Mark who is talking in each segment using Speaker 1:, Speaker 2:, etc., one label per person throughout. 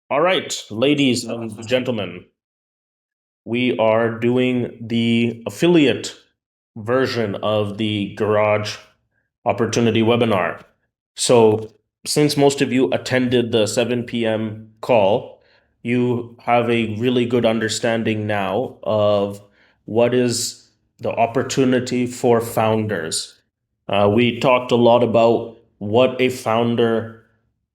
Speaker 1: All right, ladies and gentlemen, we are doing the affiliate version of the Garage Opportunity webinar. So, since most of you attended the 7 p.m. call, you have a really good understanding now of what is the opportunity for founders. We talked a lot about what a founder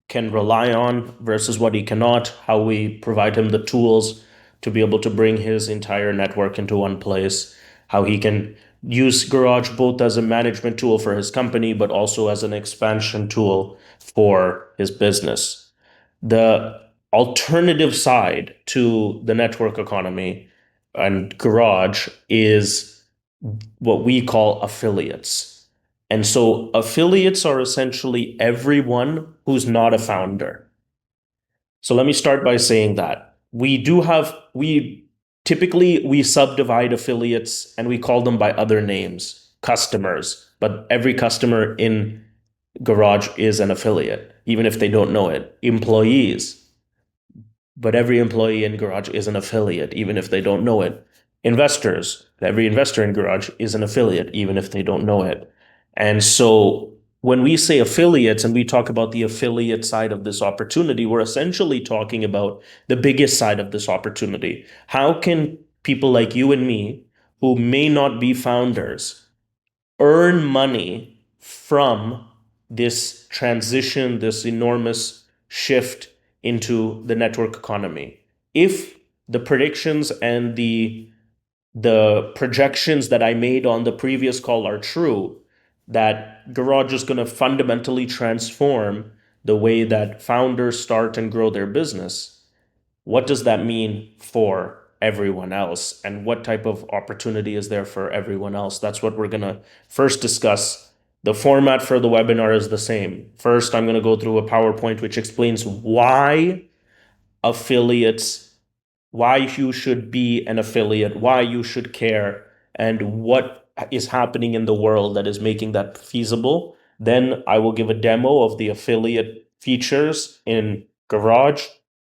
Speaker 1: can rely on versus what he cannot, how we provide him the tools to be able to bring his entire network into one place, how he can use Garage both as a management tool for his company, but also as an expansion tool for his business. The alternative side to the network economy and Garage is what we call affiliates. And so affiliates are essentially everyone who's not a founder. So let me start by saying that we typically we subdivide affiliates and we call them by other names, customers, but every customer in Garage is an affiliate, even if they don't know it. Employees, but every employee in Garage is an affiliate, even if they don't know it. Investors, every investor in Garage is an affiliate, even if they don't know it. And so when we say affiliates and we talk about the affiliate side of this opportunity, we're essentially talking about the biggest side of this opportunity. How can people like you and me, who may not be founders, earn money from this transition, this enormous shift into the network economy? If the predictions and the projections that I made on the previous call are true, that Garage is going to fundamentally transform the way that founders start and grow their business, what does that mean for everyone else? And what type of opportunity is there for everyone else? That's what we're going to first discuss. The format for the webinar is the same. First, I'm going to go through a PowerPoint which explains why affiliates, why you should be an affiliate, why you should care, and what is happening in the world that is making that feasible. Then I will give a demo of the affiliate features in Garage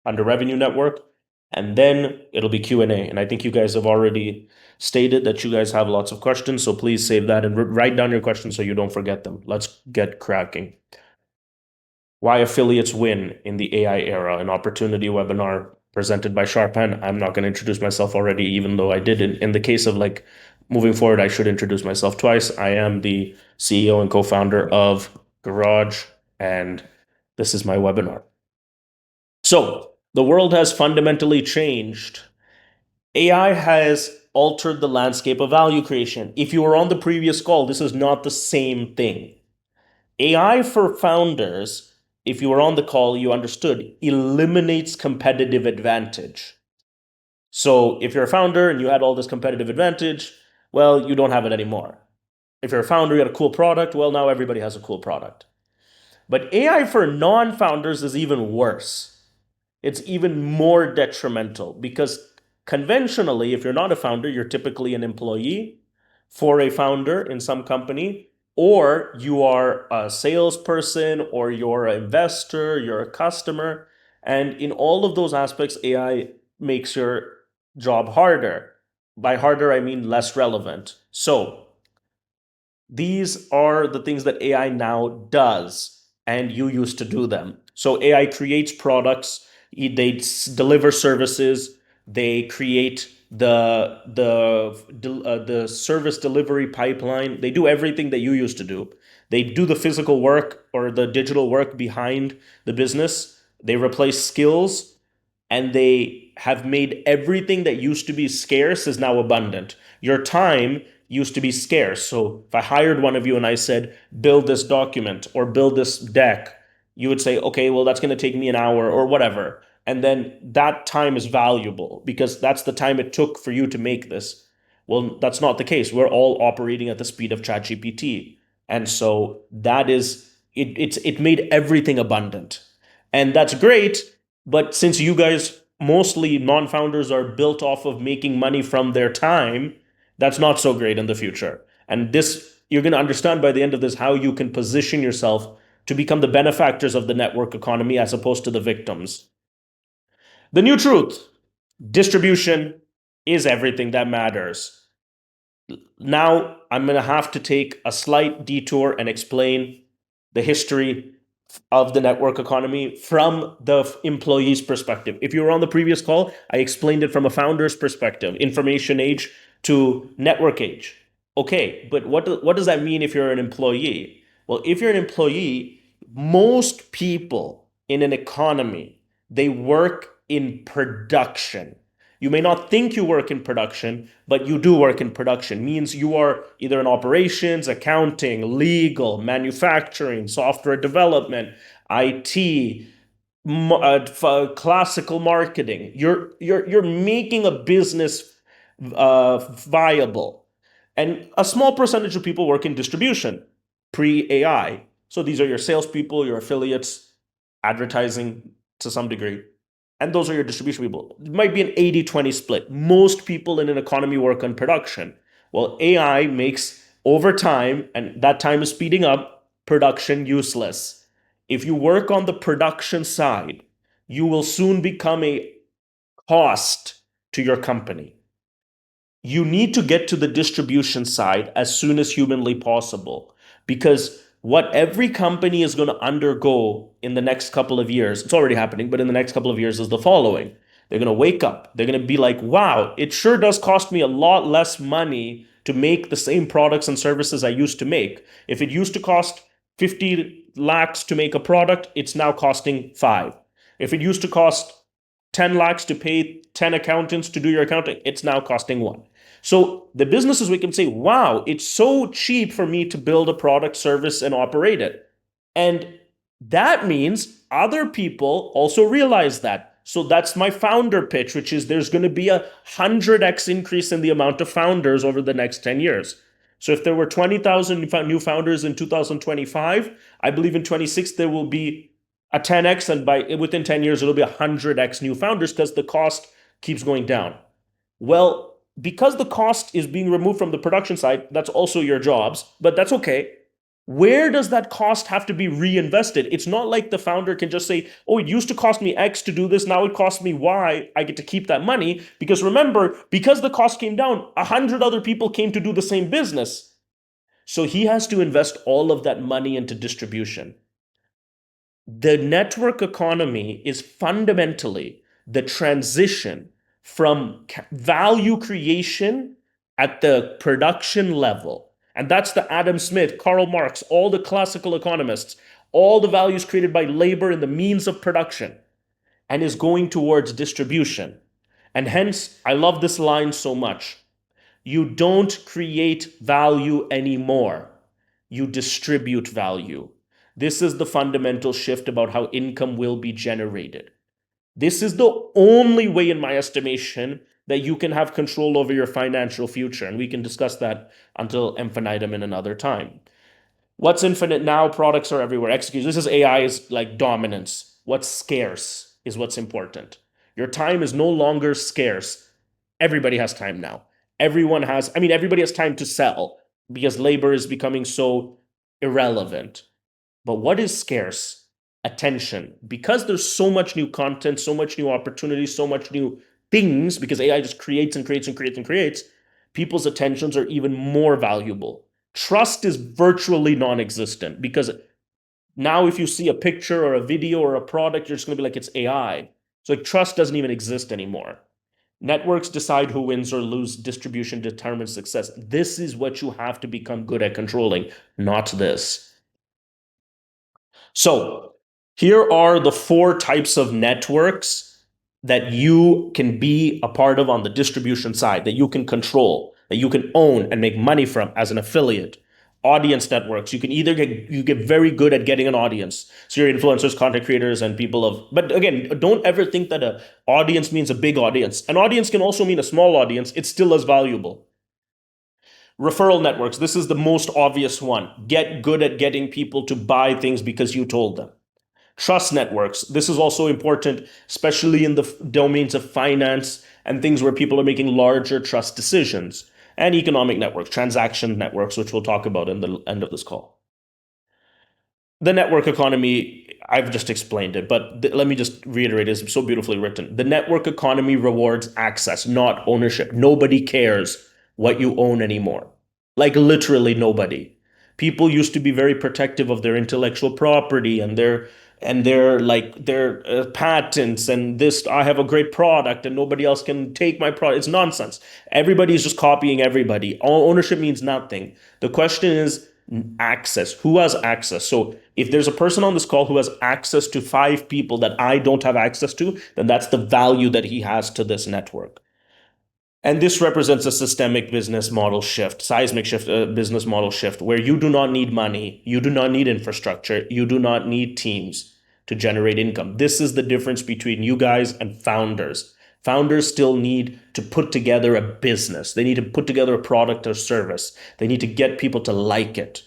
Speaker 1: under Revenue Network, and then it'll be Q&A. And I think you guys have already stated that you guys have lots of questions, so please save that and write down your questions so you don't forget them. Let's get cracking. Why affiliates win in the AI era, an opportunity webinar presented by Shorupan. I'm not going to introduce myself already, even though I did. In the case of like moving forward, I should introduce myself twice. I am the CEO and co-founder of Garage, and this is my webinar. So the world has fundamentally changed. AI has altered the landscape of value creation. If you were on the previous call, this is not the same thing. AI for founders, if you were on the call, you understood, eliminates competitive advantage. So if you're a founder and you had all this competitive advantage, well, you don't have it anymore. If you're a founder, you had a cool product, well, now everybody has a cool product. But AI for non founders is even worse. It's even more detrimental because conventionally, if you're not a founder, you're typically an employee for a founder in some company, or you are a salesperson, or you're an investor, you're a customer. And in all of those aspects, AI makes your job harder. By harder, I mean less relevant. So these are the things that AI now does, and you used to do them. So AI creates products, they deliver services, they create the service delivery pipeline. They do everything that you used to do. They do the physical work or the digital work behind the business. They replace skills, and they have made everything that used to be scarce is now abundant. Your time used to be scarce. So if I hired one of you and I said, build this document or build this deck, you would say, okay, well, that's going to take me an hour or whatever. And then that time is valuable because that's the time it took for you to make this. Well, that's not the case. We're all operating at the speed of ChatGPT. And so that is it made everything abundant. And that's great, but since you guys mostly non-founders are built off of making money from their time, that's not so great in the future. And this, you're going to understand by the end of this how you can position yourself to become the benefactors of the network economy as opposed to the victims. The new truth: distribution is everything that matters. Now, I'm going to have to take a slight detour and explain the history of the network economy from the employee's perspective. If you were on the previous call, I explained it from a founder's perspective, information age to network age. Okay, but what does that mean if you're an employee? Well, if you're an employee, most people in an economy, they work in production. You may not think you work in production, but you do work in production. Means you are either in operations, accounting, legal, manufacturing, software development, IT, classical marketing. You're making a business viable, and a small percentage of people work in distribution pre AI. So these are your salespeople, your affiliates, advertising to some degree. And those are your distribution people. It might be an 80-20 split. Most people in an economy work on production. Well, AI makes over time, and that time is speeding up, production useless. If you work on the production side, you will soon become a cost to your company. You need to get to the distribution side as soon as humanly possible, because what every company is going to undergo in the next couple of years, it's already happening, but in the next couple of years is the following. They're going to wake up. They're going to be like, wow, it sure does cost me a lot less money to make the same products and services I used to make. If it used to cost 50 lakhs to make a product, it's now costing 5. If it used to cost 10 lakhs to pay 10 accountants to do your accounting, it's now costing 1. So the businesses, we can say, wow, it's so cheap for me to build a product, service, and operate it. And that means other people also realize that. So that's my founder pitch, which is there's going to be 100x increase in the amount of founders over the next 10 years. So if there were 20,000 new founders in 2025, I believe in 26 there will be a 10x, and within 10 years it'll be 100x new founders because the cost keeps going down. Well, because the cost is being removed from the production side, that's also your jobs, but that's okay. Where does that cost have to be reinvested? It's not like the founder can just say, oh, it used to cost me X to do this, now it costs me Y, I get to keep that money. Because remember, because the cost came down, 100 other people came to do the same business. So he has to invest all of that money into distribution. The network economy is fundamentally the transition from value creation at the production level. And that's the Adam Smith, Karl Marx, all the classical economists, all the values created by labor and the means of production, and is going towards distribution. And hence, I love this line so much. You don't create value anymore. You distribute value. This is the fundamental shift about how income will be generated. This is the only way, in my estimation, that you can have control over your financial future. And we can discuss that until infinitum in another time. What's infinite now? Products are everywhere. Execute. This is AI's like dominance. What's scarce is what's important. Your time is no longer scarce. Everybody has time now. Everybody has time to sell because labor is becoming so irrelevant. But what is scarce? Attention. Because there's so much new content, so much new opportunity, so much new things, because AI just creates and creates and creates and creates, people's attentions are even more valuable. Trust is virtually non-existent because now if you see a picture or a video or a product, you're just going to be like, it's AI. So like, trust doesn't even exist anymore. Networks decide who wins or loses. Distribution determines success. This is what you have to become good at controlling, not this. So here are the 4 types of networks that you can be a part of on the distribution side, that you can control, that you can own and make money from as an affiliate. Audience networks. You get very good at getting an audience. So your influencers, content creators, and people of, but again, don't ever think that an audience means a big audience. An audience can also mean a small audience. It's still as valuable. Referral networks. This is the most obvious one. Get good at getting people to buy things because you told them. Trust networks. This is also important, especially in the domains of finance and things where people are making larger trust decisions. And economic networks, transaction networks, which we'll talk about in the end of this call. The network economy, I've just explained it, but let me just reiterate, it's so beautifully written. The network economy rewards access, not ownership. Nobody cares what you own anymore. Like literally nobody. People used to be very protective of their intellectual property and their patents and this. I have a great product and nobody else can take my product. It's nonsense. Everybody is just copying everybody. All ownership means nothing. The question is access. Who has access? So if there's a person on this call who has access to 5 people that I don't have access to, then that's the value that he has to this network. And this represents a systemic business model shift, seismic shift, business model shift, where you do not need money, you do not need infrastructure, you do not need teams to generate income. This is the difference between you guys and founders. Founders still need to put together a business. They need to put together a product or service. They need to get people to like it.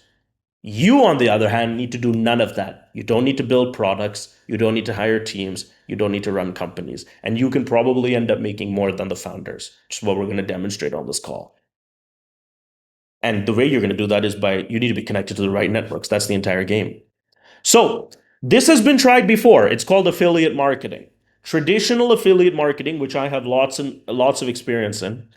Speaker 1: You, on the other hand, need to do none of that. You don't need to build products. You don't need to hire teams. You don't need to run companies. And you can probably end up making more than the founders, which is what we're going to demonstrate on this call. And the way you're going to do that is you need to be connected to the right networks. That's the entire game. So this has been tried before. It's called affiliate marketing. Traditional affiliate marketing, which I have lots and lots of experience in,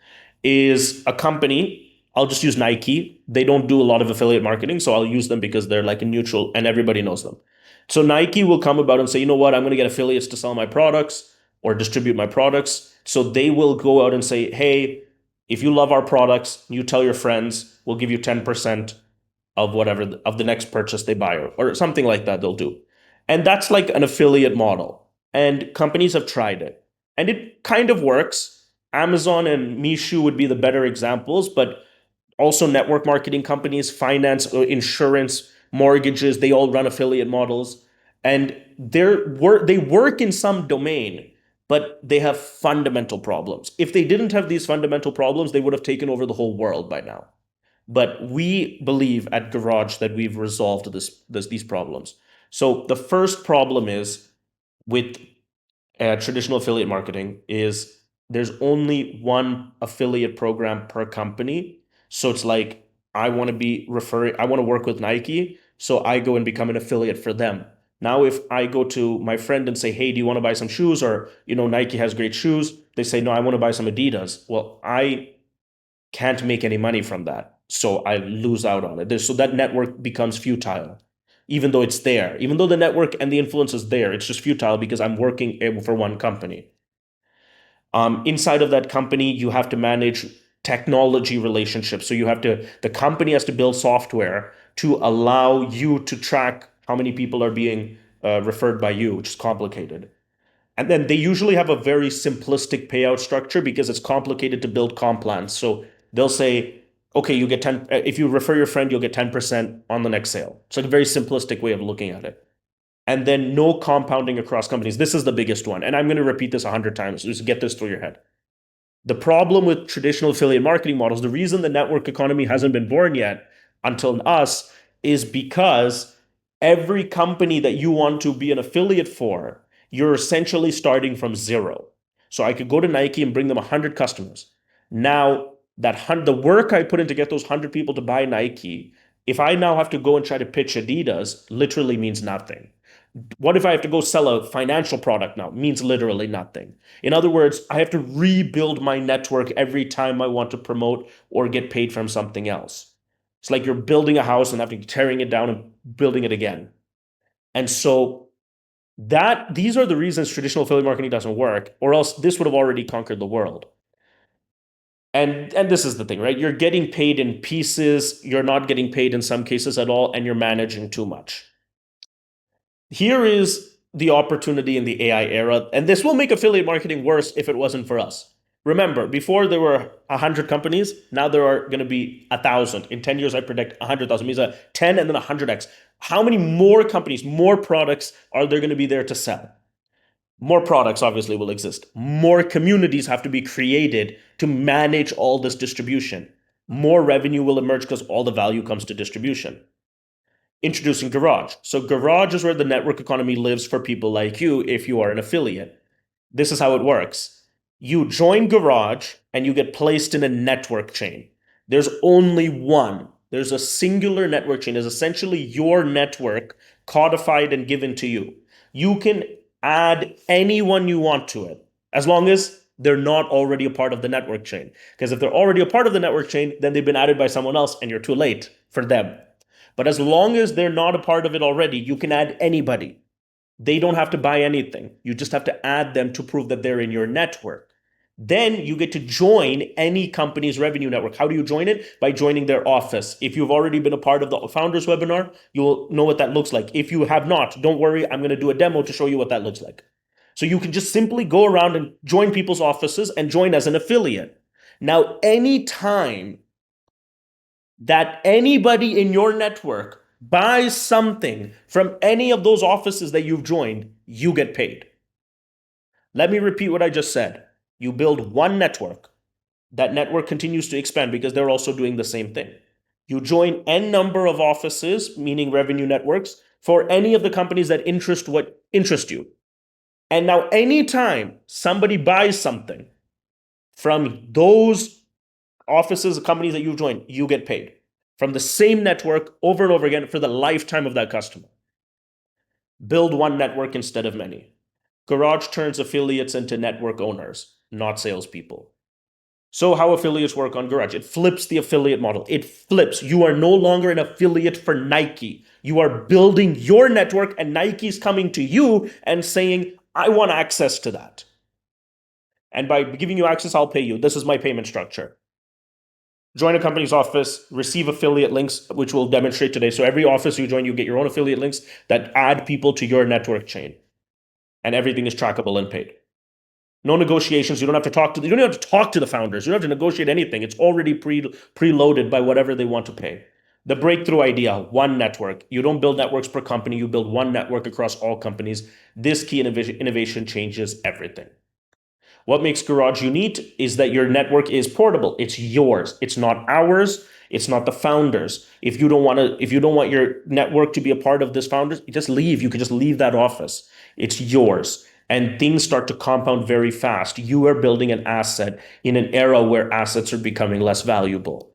Speaker 1: is a company. I'll just use Nike. They don't do a lot of affiliate marketing, so I'll use them because they're like a neutral and everybody knows them. So Nike will come about and say, you know what, I'm going to get affiliates to sell my products or distribute my products. So they will go out and say, hey, if you love our products, you tell your friends, we'll give you 10% of whatever of the next purchase they buy or something like that they'll do. And that's like an affiliate model. And companies have tried it. And it kind of works. Amazon and Mishu would be the better examples, but also network marketing companies, finance, insurance, mortgages, they all run affiliate models. And they work in some domain, but they have fundamental problems. If they didn't have these fundamental problems, they would have taken over the whole world by now. But we believe at Garage that we've resolved these problems. So the first problem is with traditional affiliate marketing is there's only one affiliate program per company. So it's like I want to work with Nike, so I go and become an affiliate for them. Now, if I go to my friend and say, "Hey, do you want to buy some shoes?" or Nike has great shoes, they say, "No, I want to buy some Adidas." Well, I can't make any money from that, so I lose out on it. So that network becomes futile, even though it's there. Even though the network and the influence is there, it's just futile because I'm working for one company. Inside of that company, you have to manage technology relationships. So the company has to build software to allow you to track how many people are being referred by you, which is complicated. And then they usually have a very simplistic payout structure because it's complicated to build comp plans. So they'll say, okay, you get 10, if you refer your friend, you'll get 10% on the next sale. It's like a very simplistic way of looking at it. And then no compounding across companies. This is the biggest one. And I'm going to repeat this 100 times. Just get this through your head. The problem with traditional affiliate marketing models, the reason the network economy hasn't been born yet until us, is because every company that you want to be an affiliate for, you're essentially starting from zero. So I could go to Nike and bring them 100 customers. Now, the work I put in to get those 100 people to buy Nike, if I now have to go and try to pitch Adidas, literally means nothing. What if I have to go sell a financial product now? It means literally nothing. In other words, I have to rebuild my network every time I want to promote or get paid from something else. It's like you're building a house and having tearing it down and building it again. And so these are the reasons traditional affiliate marketing doesn't work, or else this would have already conquered the world. And this is the thing, right? You're getting paid in pieces, you're not getting paid in some cases at all, and you're managing too much. Here is the opportunity in the AI era, and this will make affiliate marketing worse if it wasn't for us. Remember, before there were 100 companies, now there are going to be 1,000. In 10 years, I predict 100,000. Means a 10 and then 100x. How many more companies, more products are there going to be there to sell? More products obviously will exist. More communities have to be created to manage all this distribution. More revenue will emerge because all the value comes to distribution. Introducing Garage. So Garage is where the network economy lives for people like you if you are an affiliate. This is how it works. You join Garage and you get placed in a network chain. There's only one. There's a singular network chain. It's essentially your network codified and given to you. You can add anyone you want to it, as long as they're not already a part of the network chain. Because if they're already a part of the network chain, then they've been added by someone else and you're too late for them. But as long as they're not a part of it already, you can add anybody. They don't have to buy anything. You just have to add them to prove that they're in your network. Then you get to join any company's revenue network. How do you join it? By joining their office. If you've already been a part of the founders webinar, you'll know what that looks like. If you have not, don't worry, I'm going to do a demo to show you what that looks like. So you can just simply go around and join people's offices and join as an affiliate. Now, anytime that anybody in your network buys something from any of those offices that you've joined, you get paid. Let me repeat what I just said. You build one network. That network continues to expand because they're also doing the same thing. You join n number of offices, meaning revenue networks, for any of the companies that interest you. And now anytime somebody buys something from those offices, companies that you've joined, you get paid from the same network over and over again for the lifetime of that customer. Build one network instead of many. Garage turns affiliates into network owners, not salespeople. So how affiliates work on Garage? It flips the affiliate model. It flips. You are no longer an affiliate for Nike. You are building your network and Nike's coming to you and saying, I want access to that. And by giving you access, I'll pay you. This is my payment structure. Join a company's office, receive affiliate links, which we'll demonstrate today. So every office you join, you get your own affiliate links that add people to your network chain. And everything is trackable and paid. No negotiations. You don't have to talk to the founders. You don't have to negotiate anything. It's already preloaded by whatever they want to pay. The breakthrough idea, one network. You don't build networks per company. You build one network across all companies. This key innovation changes everything. What makes Garage unique is that your network is portable. It's yours. It's not ours. It's not the founders. If you don't want your network to be a part of this founders, just leave. You can just leave that office. It's yours. And things start to compound very fast. You are building an asset in an era where assets are becoming less valuable.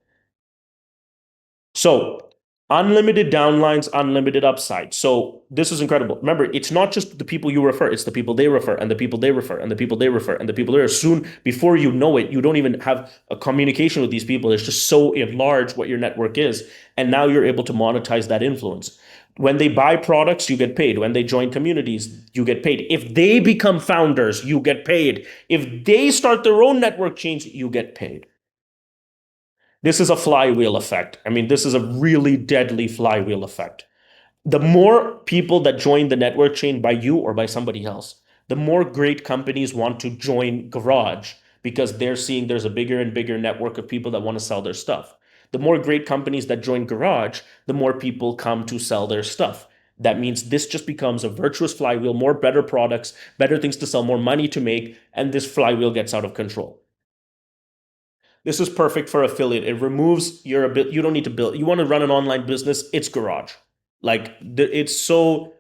Speaker 1: So unlimited downlines, unlimited upside. So this is incredible. Remember, it's not just the people you refer, it's the people they refer and the people they refer and the people they refer and the people they refer. Soon, before you know it, you don't even have a communication with these people. It's just so large what your network is. And now you're able to monetize that influence. When they buy products, you get paid. When they join communities, you get paid. If they become founders, you get paid. If they start their own network chains, you get paid. This is a flywheel effect. I mean, this is a really deadly flywheel effect. The more people that join the network chain by you or by somebody else, the more great companies want to join Garage because they're seeing there's a bigger and bigger network of people that want to sell their stuff. The more great companies that join Garage, the more people come to sell their stuff. That means this just becomes a virtuous flywheel, more better products, better things to sell, more money to make, and this flywheel gets out of control. This is perfect for affiliate. It removes your ability. You don't need to build. You want to run an online business? It's Garage. Like it's so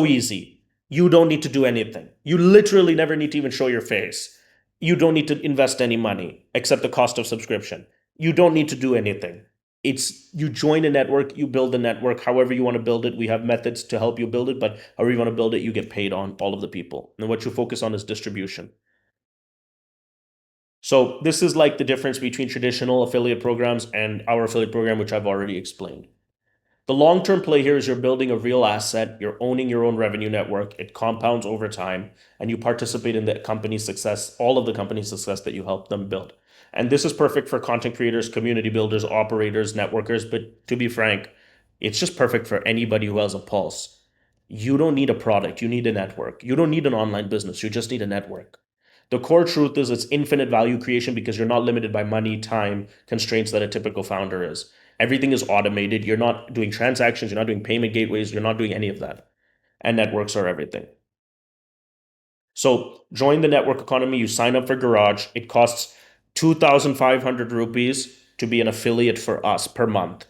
Speaker 1: easy. You don't need to do anything. You literally never need to even show your face. You don't need to invest any money except the cost of subscription. You don't need to do anything. You join a network, you build a network, however you want to build it. We have methods to help you build it, but however you want to build it, you get paid on all of the people. And what you focus on is distribution. So this is like the difference between traditional affiliate programs and our affiliate program, which I've already explained. The long-term play here is you're building a real asset, you're owning your own revenue network, it compounds over time, and you participate in the company's success, all of the company's success that you help them build. And this is perfect for content creators, community builders, operators, networkers, but to be frank, it's just perfect for anybody who has a pulse. You don't need a product, you need a network. You don't need an online business, you just need a network. The core truth is it's infinite value creation because you're not limited by money, time, constraints that a typical founder is. Everything is automated. You're not doing transactions. You're not doing payment gateways. You're not doing any of that. And networks are everything. So join the network economy. You sign up for Garage. It costs 2,500 rupees to be an affiliate for us per month.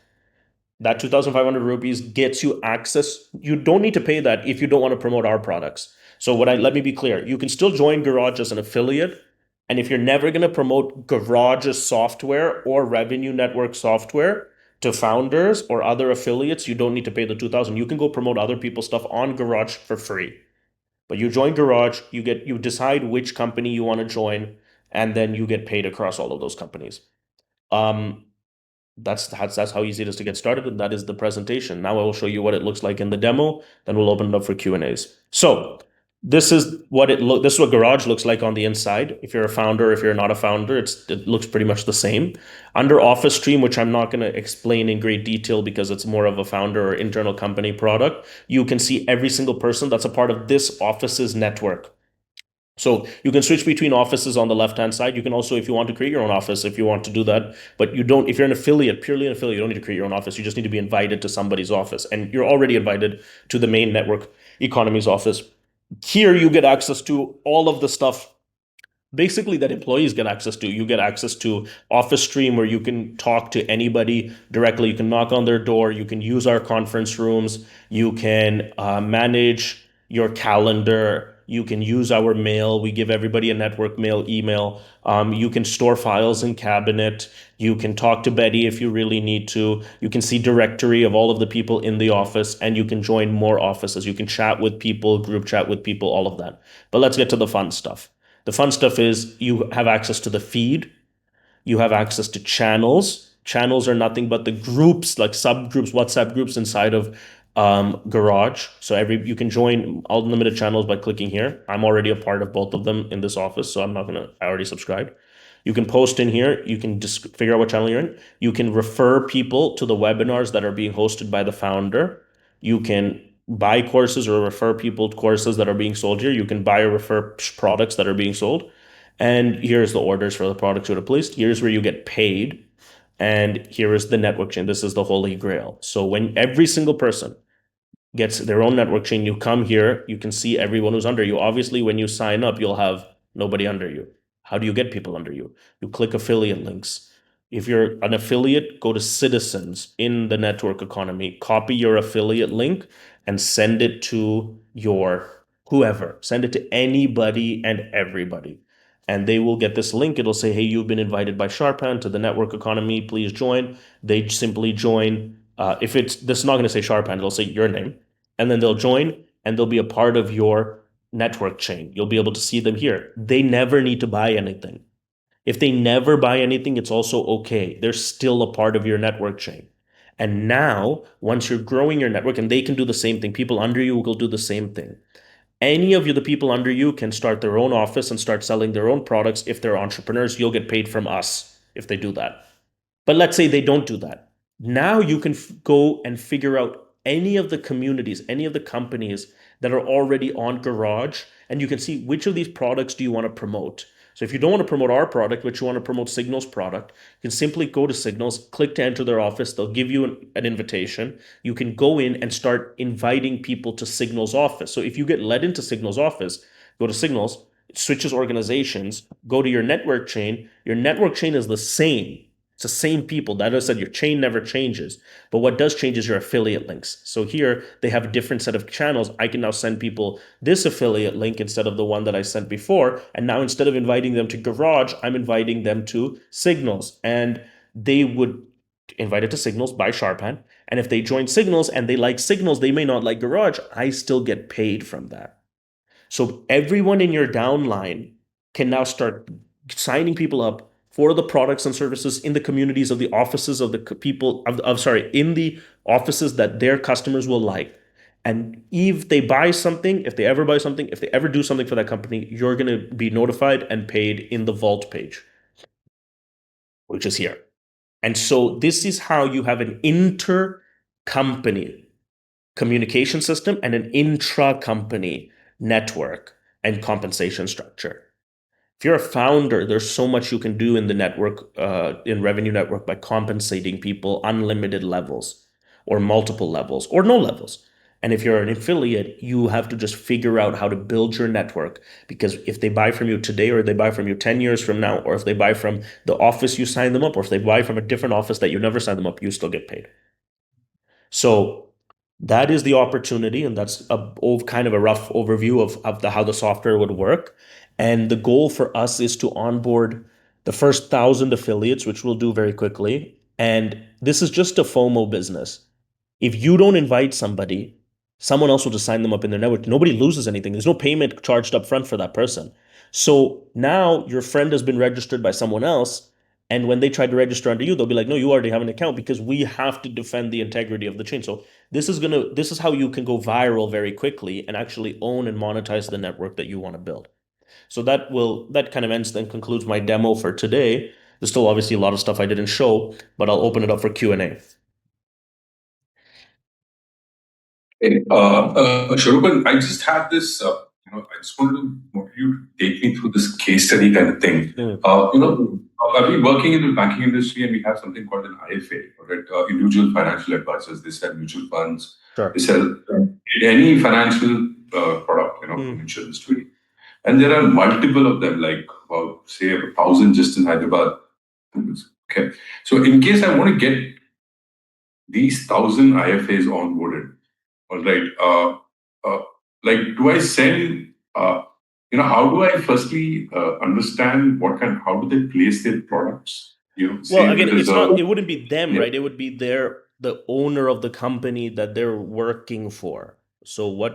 Speaker 1: That 2,500 rupees gets you access. You don't need to pay that if you don't want to promote our products. So let me be clear. You can still join Garage as an affiliate. And if you're never going to promote Garage's software or revenue network software, To founders or other affiliates, you don't need to pay the 2000. You can go promote other people's stuff on Garage for free. But you join Garage, you decide which company you want to join, and then you get paid across all of those companies. Um, that's how easy it is to get started, and that is the presentation. Now I will show you what it looks like in the demo, then we'll open it up for Q&As. So this is what Garage looks like on the inside. If you're a founder, if you're not a founder, it looks pretty much the same. Under Office Stream, which I'm not going to explain in great detail because it's more of a founder or internal company product, you can see every single person that's a part of this office's network. So you can switch between offices on the left-hand side. You can also, if you want to create your own office, if you want to do that, but you don't, if you're an affiliate, purely an affiliate, you don't need to create your own office. You just need to be invited to somebody's office. And you're already invited to the main network economy's office. Here you get access to all of the stuff basically that employees get access to. You get access to Office Stream where you can talk to anybody directly. You can knock on their door. You can use our conference rooms. You can manage your calendar. You can use our mail. We give everybody a network mail email. You can store files in cabinet. You can talk to Betty if you really need to. You can see directory of all of the people in the office, and you can join more offices. You can chat with people, group chat with people, all of that. But let's get to the fun stuff. The fun stuff is you have access to the feed. You have access to channels. Channels are nothing but the groups, like subgroups, WhatsApp groups inside of Garage. So you can join unlimited channels by clicking here. I'm already a part of both of them in this office, so I already subscribed. You can post in here. You can just figure out what channel you're in. You can refer people to the webinars that are being hosted by the founder. You can buy courses or refer people to courses that are being sold here. You can buy or refer products that are being sold. And here's the orders for the products you would have placed. Here's where you get paid. And here is the network chain. This is the holy grail. So when every single person gets their own network chain, you come here, you can see everyone who's under you. Obviously, when you sign up, you'll have nobody under you. How do you get people under you? You click affiliate links. If you're an affiliate, go to citizens in the network economy, copy your affiliate link and send it to your whoever. Send it to anybody and everybody. And they will get this link. It'll say, hey, you've been invited by Shorupan to the network economy. Please join. They simply join. If this is not going to say Shorupan, it'll say your name. And then they'll join and they'll be a part of your network chain. You'll be able to see them here. They never need to buy anything. If they never buy anything, it's also okay. They're still a part of your network chain. And now, once you're growing your network, and they can do the same thing, people under you will do the same thing. Any of you, the people under you, can start their own office and start selling their own products. If they're entrepreneurs, you'll get paid from us if they do that. But let's say they don't do that. Now you can go and figure out any of the communities, any of the companies that are already on Garage, and you can see which of these products do you want to promote. So if you don't want to promote our product, but you want to promote Signal's product, you can simply go to Signal's, click to enter their office. They'll give you an invitation. You can go in and start inviting people to Signal's office. So if you get led into Signal's office, go to Signal's, it switches organizations, go to your network chain. Your network chain is the same. It's the same people. That is said, your chain never changes. But what does change is your affiliate links. So here they have a different set of channels. I can now send people this affiliate link instead of the one that I sent before. And now instead of inviting them to Garage, I'm inviting them to Signals. And they would invite it to Signals by Shorupan. And if they join Signals and they like Signals, they may not like Garage. I still get paid from that. So everyone in your downline can now start signing people up for the products and services in the communities of the offices of the people in the offices that their customers will like. And if they buy something, if they ever buy something, if they ever do something for that company, you're going to be notified and paid in the vault page, which is here. And so this is how you have an inter-company communication system and an intra-company network and compensation structure. If you're a founder, there's so much you can do in the network, in revenue network, by compensating people unlimited levels or multiple levels or no levels. And if you're an affiliate, you have to just figure out how to build your network, because if they buy from you today, or they buy from you 10 years from now, or if they buy from the office you sign them up, or if they buy from a different office that you never signed them up, you still get paid. So that is the opportunity, and that's kind of a rough overview of how the software would work. And the goal for us is to onboard the first 1,000 affiliates, which we'll do very quickly. And this is just a FOMO business. If you don't invite somebody, someone else will just sign them up in their network. Nobody loses anything. There's no payment charged up front for that person. So now your friend has been registered by someone else. And when they try to register under you, they'll be like, no, you already have an account because we have to defend the integrity of the chain. So this is how you can go viral very quickly and actually own and monetize the network that you want to build. So that kind of ends and concludes my demo for today. There's still obviously a lot of stuff I didn't show, but I'll open it up for Q&A.
Speaker 2: Shorupan, I just had this, I just wanted to want you to take me through this case study kind of thing. I've been working in the banking industry and we have something called an IFA, right? Individual financial advisors. They sell mutual funds.
Speaker 1: Sure.
Speaker 2: They sell any financial product, from insurance to it. And there are multiple of them, like, say, 1,000 just in Hyderabad. Okay. So in case I want to get these 1,000 IFAs onboarded, all right. Like, do I send? How do I firstly understand how do they place their products?
Speaker 1: Well, again, it wouldn't be them, right? It would be the owner of the company that they're working for. So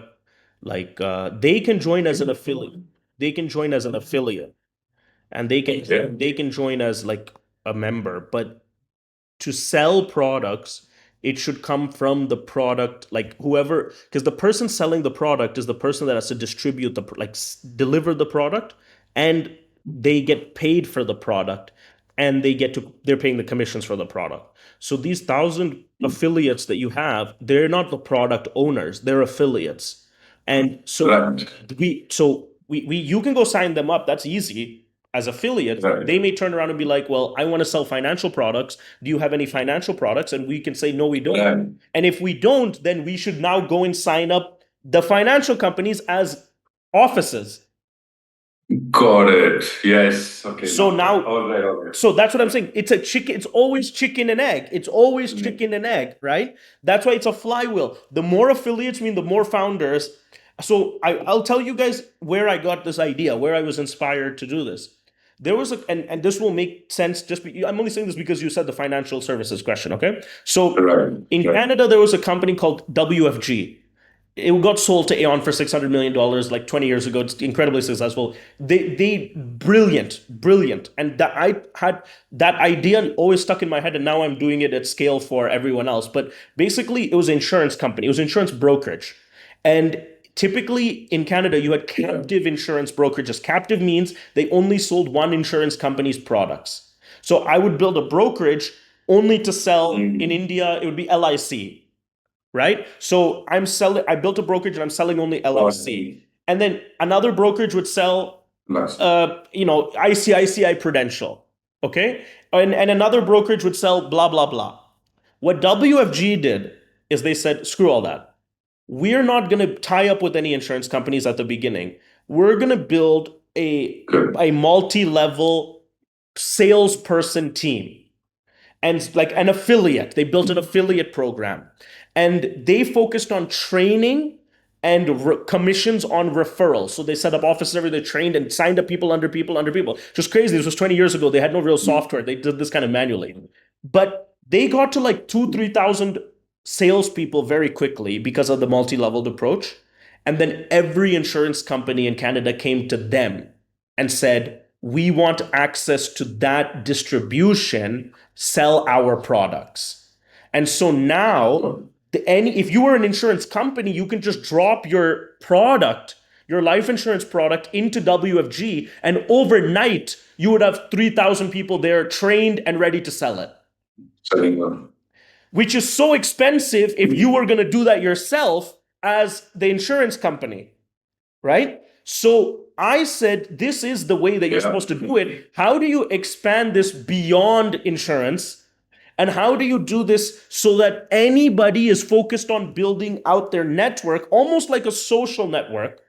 Speaker 1: they can join as an affiliate. They can join as an affiliate, and they can join as like a member, but to sell products, it should come from the product, like whoever, because the person selling the product is the person that has to distribute deliver the product, and they get paid for the product, and they're paying the commissions for the product. So these 1,000 affiliates that you have, they're not the product owners, they're affiliates. And so you can go sign them up. That's easy as affiliates. Right. They may turn around and be like, well, I want to sell financial products. Do you have any financial products? And we can say, no, we don't. Right. And if we don't, then we should now go and sign up the financial companies as offices.
Speaker 2: Got it. Yes. Okay.
Speaker 1: So now,
Speaker 2: all right.
Speaker 1: So that's what I'm saying. It's a chicken. It's always chicken and egg. It's always chicken and egg, right? That's why it's a flywheel. The more affiliates mean the more founders. So I'll tell you guys where I got this idea, where I was inspired to do this. There was and this will make sense. I'm only saying this because you said the financial services question. Okay, so in Canada there was a company called WFG. It got sold to Aon for $600 million like 20 years ago. It's incredibly successful. They brilliant. And that I had that idea always stuck in my head, and now I'm doing it at scale for everyone else. But basically it was an insurance company. It was insurance brokerage. And typically in Canada, you had captive insurance brokerages. Captive means they only sold one insurance company's products. So I would build a brokerage only to sell in India. It would be LIC. Right? So I built a brokerage and I'm selling only LLC. And then another brokerage would sell, ICICI Prudential. Okay? And another brokerage would sell blah, blah, blah. What WFG did is they said, screw all that. We're not going to tie up with any insurance companies at the beginning. We're going to build a multi-level salesperson team. And like an affiliate. They built an affiliate program. And they focused on training and commissions on referrals. So they set up offices everywhere. They trained and signed up people under people. Just crazy. This was 20 years ago. They had no real software. They did this kind of manually. But they got to like 2,000-3,000 salespeople very quickly because of the multi-leveled approach. And then every insurance company in Canada came to them and said, we want access to that distribution, sell our products. And so now, if you were an insurance company, you can just drop your product, your life insurance product, into WFG, and overnight you would have 3,000 people there trained and ready to sell it.
Speaker 2: Selling them.
Speaker 1: Which is so expensive if you were going to do that yourself as the insurance company, right? So I said, this is the way that you're supposed to do it. How do you expand this beyond insurance? And how do you do this so that anybody is focused on building out their network, almost like a social network?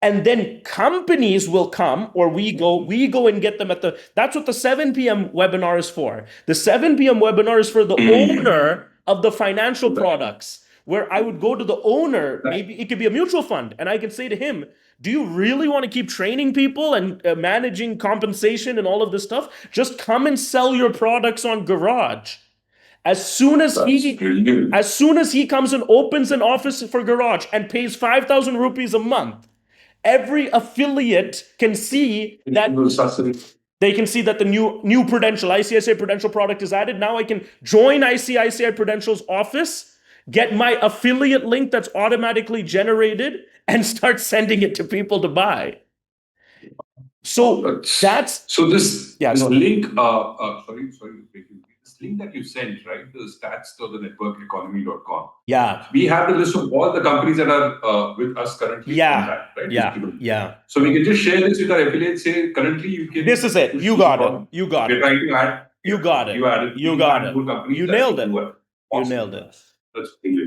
Speaker 1: And then companies will come, or we go and get them that's what the 7 p.m. webinar is for. The 7 p.m. webinar is for the owner of the financial products, where I would go to the owner, maybe it could be a mutual fund, and I can say to him, do you really want to keep training people and managing compensation and all of this stuff? Just come and sell your products on Garage. As soon as
Speaker 2: Brilliant.
Speaker 1: he comes and opens an office for Garage and pays 5,000 rupees a month, every affiliate can see that they can see that the new Prudential, ICICI Prudential product is added. Now I can join ICICI Prudential's office, get my affiliate link that's automatically generated, and start sending it to people to buy. So that's
Speaker 2: so this
Speaker 1: Yeah,
Speaker 2: this
Speaker 1: go ahead.
Speaker 2: link. Sorry, this link that you sent, right? The stats to the networkeconomy.com.
Speaker 1: Yeah,
Speaker 2: We have the list of all the companies that are with us currently on that, right?
Speaker 1: Yeah.
Speaker 2: So we can just share this with our affiliates. Say currently you can.
Speaker 1: This is it. You got it. You got
Speaker 2: We're
Speaker 1: it.
Speaker 2: trying to add.
Speaker 1: You got it.
Speaker 2: You added.
Speaker 1: You got it. You nailed it. You nailed it.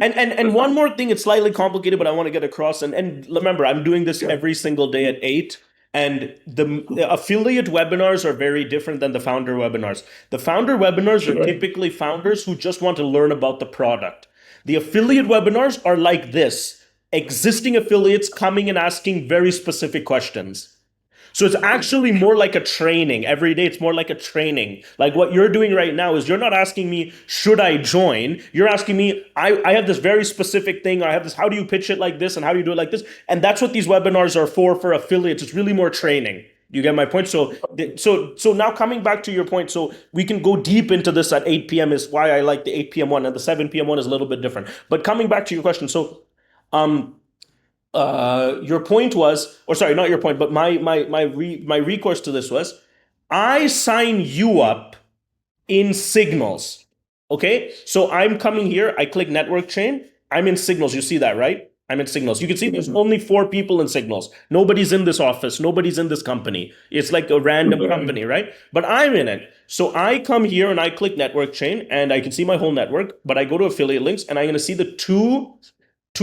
Speaker 1: And one more thing, it's slightly complicated, but I want to get across. And remember, I'm doing this every single day at 8. And the affiliate webinars are very different than the founder webinars. The founder webinars are typically founders who just want to learn about the product. The affiliate webinars are like this: existing affiliates coming and asking very specific questions. So it's actually more like a training. Every day it's more like a training. Like what you're doing right now is you're not asking me, should I join? You're asking me, I have this very specific thing. I have this, how do you pitch it like this? And how do you do it like this? And that's what these webinars are for affiliates. It's really more training. You get my point? So now coming back to your point, so we can go deep into this at 8 p.m. is why I like the 8 p.m. one, and the 7 p.m. one is a little bit different. But coming back to your question, so your point was, or sorry, not your point, but my recourse to this was, I sign you up in Signals. Okay, so I'm coming here. I click network chain. I'm in Signals. You see that, right? I'm in Signals. You can see there's only 4 people in Signals. Nobody's in this office. Nobody's in this company. It's like a random company, right? But I'm in it. So I come here and I click network chain, and I can see my whole network. But I go to affiliate links, and I'm going to see the two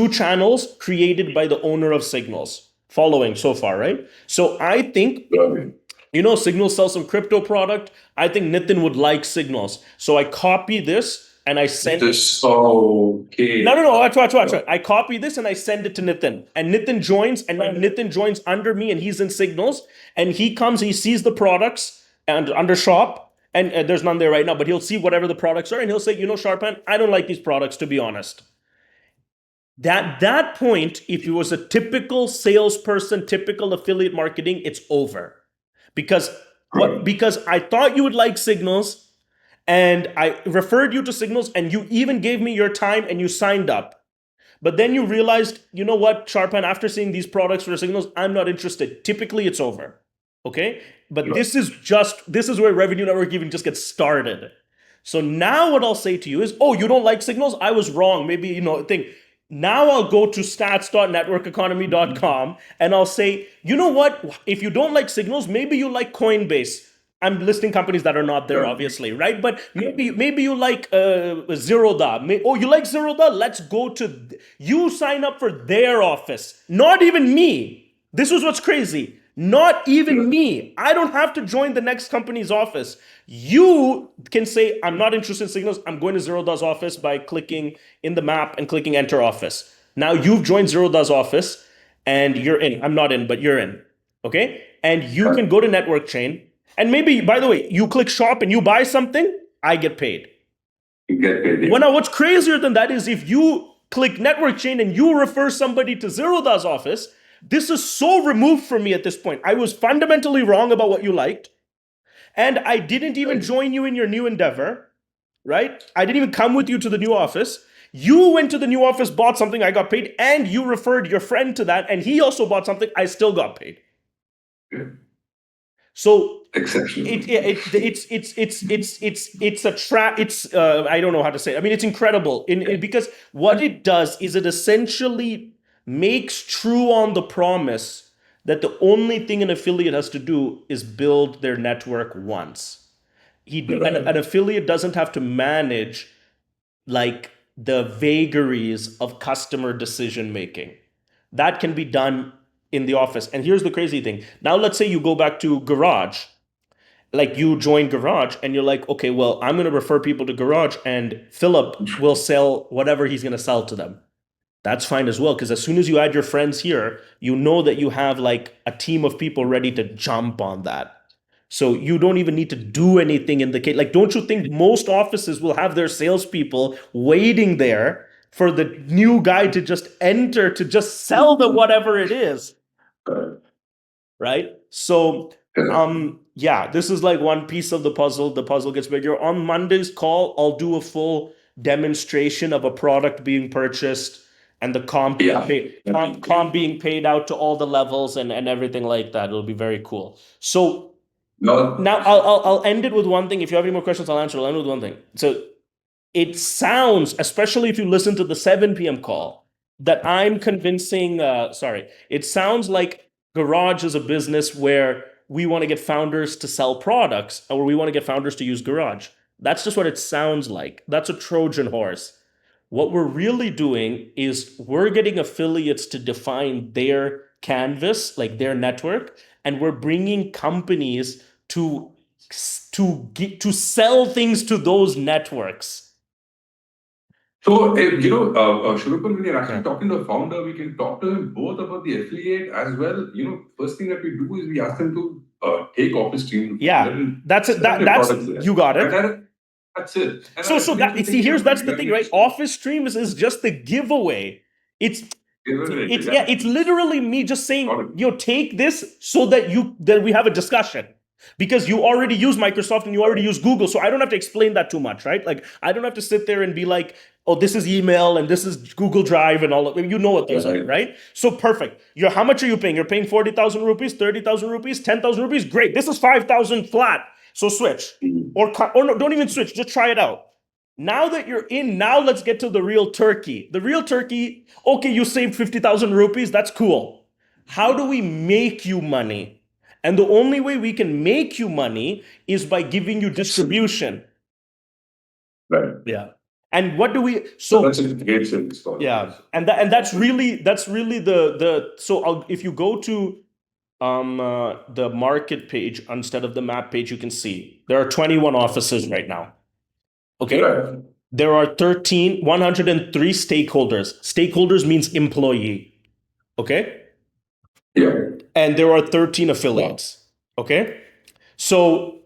Speaker 1: channels created by the owner of Signals. Following so far, right? So I think, Signals sells some crypto product. I think Nitin would like Signals. So I copy this and I send
Speaker 2: this. Okay.
Speaker 1: No. Watch. I copy this and I send it to Nitin. And Nitin joins, and now Nitin joins under me, and he's in Signals. And he comes, he sees the products and under shop. And there's none there right now, but he'll see whatever the products are, and he'll say, Shorupan, I don't like these products, to be honest. That point, if you was a typical salesperson, typical affiliate marketing, it's over. Because I thought you would like Signals, and I referred you to Signals, and you even gave me your time and you signed up. But then you realized, you know what, Shorupan, after seeing these products for Signals, I'm not interested. Typically, it's over. Okay? But this is where Revenue Network even just gets started. So now what I'll say to you is, oh, you don't like Signals? I was wrong. Maybe, think. Now I'll go to stats.networkeconomy.com and I'll say, you know what? If you don't like Signals, maybe you like Coinbase. I'm listing companies that are not there, obviously, right? But maybe you like Zerodha. Oh, you like Zerodha? Let's go to... You sign up for their office. Not even me. This is what's crazy. Not even me. I don't have to join the next company's office. You can say, I'm not interested in Signals. I'm going to Zerodha's office by clicking in the map and clicking enter office. Now you've joined Zerodha's office and you're in. I'm not in, but you're in. Okay? And you can go to network chain. And maybe, by the way, you click shop and you buy something, I get paid.
Speaker 2: You get paid.
Speaker 1: Well, now what's crazier than that is if you click network chain and you refer somebody to Zerodha's office, this is so removed from me at this point. I was fundamentally wrong about what you liked. And I didn't even join you in your new endeavor, right? I didn't even come with you to the new office. You went to the new office, bought something, I got paid, and you referred your friend to that, and he also bought something, I still got paid.
Speaker 2: Good.
Speaker 1: So
Speaker 2: exceptional.
Speaker 1: It's a trap. I don't know how to say it. I mean, it's incredible because what it does is it essentially makes true on the promise that the only thing an affiliate has to do is build their network once. An affiliate doesn't have to manage like the vagaries of customer decision making. That can be done in the office. And here's the crazy thing. Now let's say you go back to Garage. Like you join Garage and you're like, okay, well, I'm going to refer people to Garage and Philip will sell whatever he's going to sell to them. That's fine as well, because as soon as you add your friends here, you know that you have like a team of people ready to jump on that. So you don't even need to do anything in the case. Like, don't you think most offices will have their salespeople waiting there for the new guy to just enter to just sell them whatever it is? Right? So yeah, this is like one piece of the puzzle. The puzzle gets bigger. On Monday's call, I'll do a full demonstration of a product being purchased and the comp, comp being paid out to all the levels and everything like that. It'll be very cool. So now I'll end it with one thing. If you have any more questions, I'll answer. I'll end with one thing. So it sounds, especially if you listen to the 7 p.m. call, that I'm convincing. Sorry, it sounds like Garage is a business where we want to get founders to sell products, or we want to get founders to use Garage. That's just what it sounds like. That's a Trojan horse. What we're really doing is we're getting affiliates to define their canvas, like their network, and we're bringing companies to sell things to those networks.
Speaker 2: So, Shorupan, when you're actually talking to a founder, we can talk to him both about the affiliate as well. First thing that we do is we ask them to take Office Stream.
Speaker 1: That's it. That's you got it.
Speaker 2: That's it. And
Speaker 1: that's the thing, right? Office Stream is just the giveaway. It's literally me just saying, take this so that we have a discussion. Because you already use Microsoft and you already use Google, so I don't have to explain that too much, right? Like, I don't have to sit there and be like, oh, this is email and this is Google Drive and all of you know what those are, right? So perfect. How much are you paying? You're paying 40,000 rupees, 30,000 rupees, 10,000 rupees? Great. This is 5,000 flat. So switch. Or no, don't even switch. Just try it out. Now that you're in, now let's get to the real turkey. The real turkey, okay, you saved 50,000 rupees. That's cool. How do we make you money? And the only way we can make you money is by giving you distribution.
Speaker 2: Right.
Speaker 1: Yeah. And what do we? So
Speaker 2: that's a great service.
Speaker 1: Yeah, and that's really the. So if you go to the market page instead of the map page, you can see there are 21 offices right now. Okay.
Speaker 2: Right.
Speaker 1: There are 103 stakeholders. Stakeholders means employee. Okay.
Speaker 2: Yeah.
Speaker 1: And there are 13 affiliates. Wow. Okay. So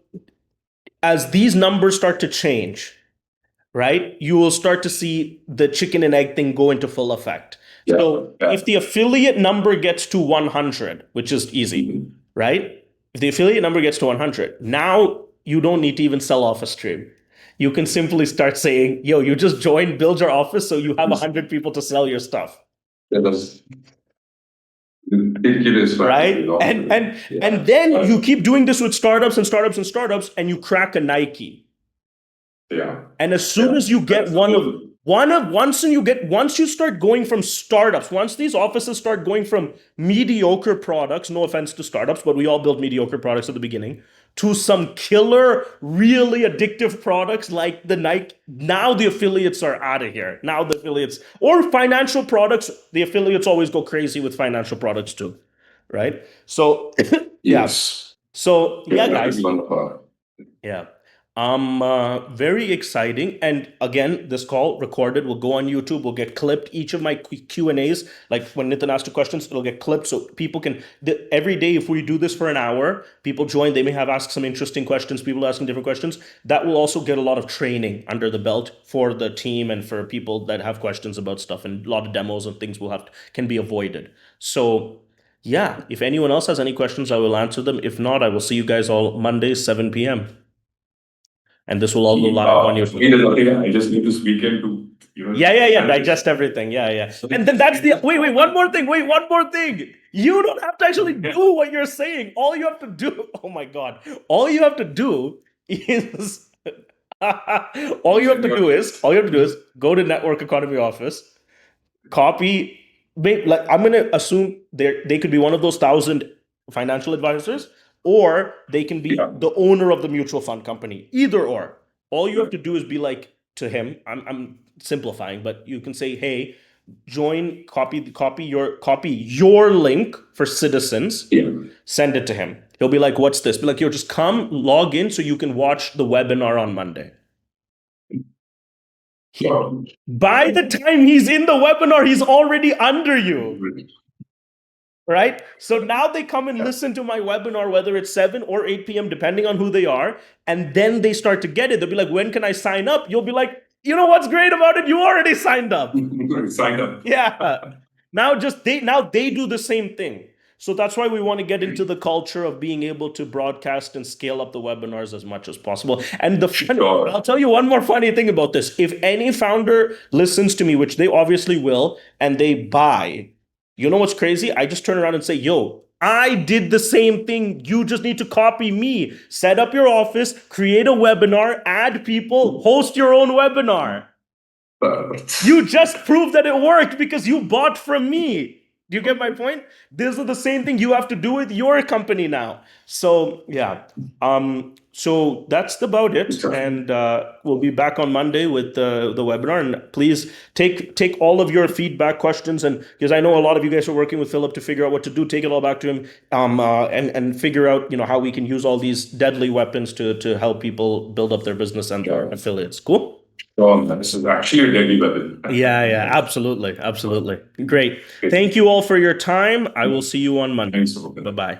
Speaker 1: as these numbers start to change, right, you will start to see the chicken and egg thing go into full effect. Yeah. So if the affiliate number gets to 100, which is easy, right? If the affiliate number gets to 100, now you don't need to even sell Office Stream. You can simply start saying, yo, you just joined, build your office, so you have 100 people to sell your stuff.
Speaker 2: That's ridiculous,
Speaker 1: right? And then you keep doing this with startups, and you crack a Nike.
Speaker 2: Yeah.
Speaker 1: And as soon as you get once you start going from startups, once these offices start going from mediocre products, no offense to startups, but we all build mediocre products at the beginning, to some killer, really addictive products like the Nike, now the affiliates are out of here. Now the affiliates, or financial products, the affiliates always go crazy with financial products too, right? So,
Speaker 2: yes.
Speaker 1: So, yeah, guys. Yeah. Very exciting. And again, this call recorded will go on YouTube, will get clipped. Each of my Q&As, like when Nitin asked the questions, it'll get clipped so people can, every day, if we do this for an hour, people join, they may have asked some interesting questions, people asking different questions. That will also get a lot of training under the belt for the team and for people that have questions about stuff, and a lot of demos and things can be avoided. So yeah, if anyone else has any questions, I will answer them. If not, I will see you guys all Monday, 7 p.m. And this will all go live on YouTube.
Speaker 2: I just need this weekend to,
Speaker 1: digest everything. Yeah. And then that's wait, one more thing. You don't have to actually do what you're saying. All you have to do, oh my God, all you have to do is, all you have to do is go to Network Economy Office, copy, like I'm going to assume they could be one of those 1,000 financial advisors, or they can be the owner of the mutual fund company. Either or. All you have to do is be like to him. I'm simplifying, but you can say, "Hey, join. Copy your link for Citizens.
Speaker 2: Yeah.
Speaker 1: Send it to him." He'll be like, "What's this?" Be like, "Yo, just come log in so you can watch the webinar on Monday." By the time he's in the webinar, he's already under you. Right? So now they come and listen to my webinar, whether it's 7 or 8 p.m., depending on who they are. And then they start to get it. They'll be like, when can I sign up? You'll be like, you know what's great about it? You already signed up.
Speaker 2: Signed up.
Speaker 1: Yeah. Now they do the same thing. So that's why we want to get into the culture of being able to broadcast and scale up the webinars as much as possible. And I'll tell you one more funny thing about this. If any founder listens to me, which they obviously will, and they buy, you know what's crazy? I just turn around and say, yo, I did the same thing. You just need to copy me. Set up your office, create a webinar, add people, host your own webinar. You just proved that it worked because you bought from me. Do you get my point? This is the same thing you have to do with your company now. So yeah, so that's about it, and we'll be back on Monday with the webinar. And please take all of your feedback, questions, and because I know a lot of you guys are working with Philip to figure out what to do, take it all back to him, and figure out how we can use all these deadly weapons to help people build up their business and their affiliates. Cool.
Speaker 2: Oh, this is actually a deadly weapon.
Speaker 1: Yeah, absolutely. Great. Thank you all for your time. I will see you on Monday.
Speaker 2: Thanks.
Speaker 1: Bye-bye.